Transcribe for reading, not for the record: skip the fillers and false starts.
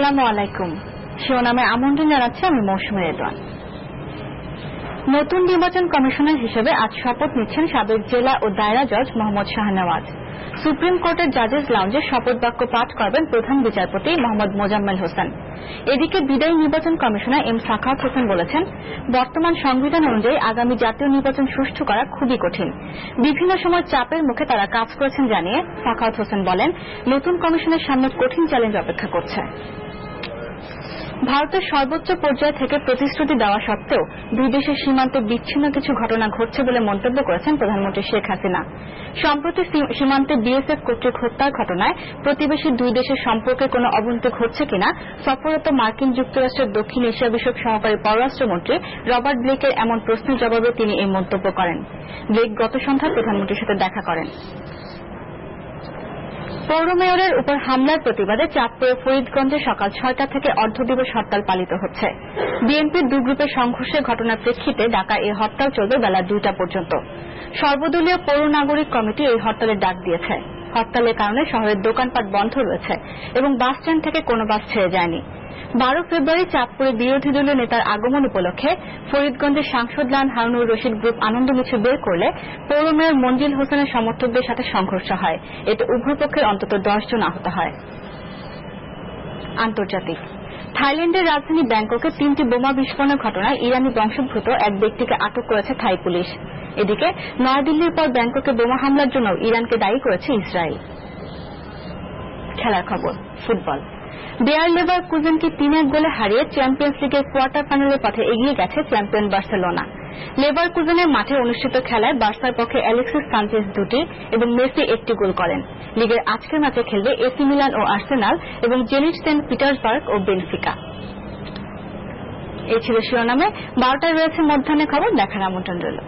আসসালামু আলাইকুম। শিরোনামে আমন্ত্রণ জানাচ্ছি আমি মৌসুমী রেদওয়ান। নতুন নির্বাচন কমিশনার হিসেবে আজ শপথ নিচ্ছেন সাবেক জেলা ও দায়রা জজ মোহাম্মদ শাহনেওয়াজ। সুপ্রিম কোর্টের জাজেস লাউঞ্জে শপথ বাক্য পাঠ করবেন প্রধান বিচারপতি মোহাম্মদ মোজাম্মেল হোসেন। এদিকে বিদায়ী নির্বাচন কমিশনার এম সাখাওয়াত হোসেন বলেছেন, বর্তমান সংবিধান অনুযায়ী আগামী জাতীয় নির্বাচন সুষ্ঠু করা খুবই কঠিন। বিভিন্ন সময় চাপের মুখে তারা কাজ করেছেন জানিয়ে সাখাওয়াত হোসেন বলেন, নতুন কমিশনের সামনে কঠিন চ্যালেঞ্জ অপেক্ষা করছে। ভারতের সর্বোচ্চ পর্যায় থেকে প্রতিশ্রুতি দেওয়া সত্ত্বেও দুই দেশের সীমান্তে বিচ্ছিন্ন কিছু ঘটনা ঘটছে বলে মন্তব্য করেছেন প্রধানমন্ত্রী শেখ হাসিনা। সম্প্রতি সীমান্তে বিএসএফ কর্তৃক হত্যার ঘটনায় প্রতিবেশী দুই দেশের সম্পর্কে কোনো অবনতি ঘটছে কিনা সফররত মার্কিন যুক্তরাষ্ট্রের দক্ষিণ এশিয়া বিষয়ক সহকারী পররাষ্ট্রমন্ত্রী রবার্ট ব্লেকের এমন প্রশ্নের জবাবে তিনি এই মন্তব্য করেন। ব্লেক গত সন্ধ্যায় প্রধানমন্ত্রীর সাথে দেখা করেন। পৌর মেয়রের উপর হামলার প্রতিবাদে চাঁদপুরের ফরিদগঞ্জে সকাল ৬টা থেকে অর্ধদিবস হরতাল পালিত হচ্ছে। বিএনপির দুই গ্রুপের সংঘর্ষের ঘটনার প্রেক্ষিতে ডাকা এই হরতাল চলবে বেলা ২টা পর্যন্ত। সর্বদলীয় পৌর নাগরিক কমিটি এই হরতালের ডাক দিয়েছে। হরতালের কারণে শহরের দোকানপাট বন্ধ রয়েছে এবং বাস স্ট্যান্ড থেকে কোনো বাস ছেড়ে যায়নি। ১২ ফেব্রুয়ারি চাঁদপুরে বিরোধী দলীয় নেতার আগমন উপলক্ষে ফরিদগঞ্জের সাংসদ লান হারুনুর রশিদ গ্রুপ আনন্দ মিছিল বের করলে পৌর মেয়র মঞ্জিল হোসেনের সমর্থকদের সাথে সংঘর্ষ হয়। এতে উভয় পক্ষের অন্তত ১০ জন আহত হয়। আন্তর্জাতিক থাইল্যান্ডের রাজধানী ব্যাংককে ৩টি বোমা বিস্ফোরণের ঘটনায় ইরানি বংশোদ্ভূত এক ব্যক্তিকে আটক করেছে থাই পুলিশ। এদিকে নয়াদিল্লির পর ব্যাংককে বোমা হামলার জন্য ইরানকে দায়ী করেছে ইসরায়েল। খেলার খবর। ফুটবল। বেয়ার লেভারকুজেনকে ৩-১ গোলে হারিয়ে চ্যাম্পিয়ন্স লিগের কোয়ার্টার ফাইনালের পথে এগিয়ে গেছে চ্যাম্পিয়ন বার্সেলোনা। লেভারকুজেনের মাঠে অনুষ্ঠিত খেলায় বার্সার পক্ষে অ্যালেক্সিস সানচেজ ২টি এবং মেসি ১টি গোল করেন। লিগের আজকের ম্যাচে খেলবে এসি মিলান ও আর্সেনাল এবং জেনিট সেন্ট পিটার্সবার্গ ও বেনফিকা। এই ছিল শিরোনামে। ১২টায় রয়েছে মধ্যাহ্নে খবর, দেখার আমন্ত্রণ রইল।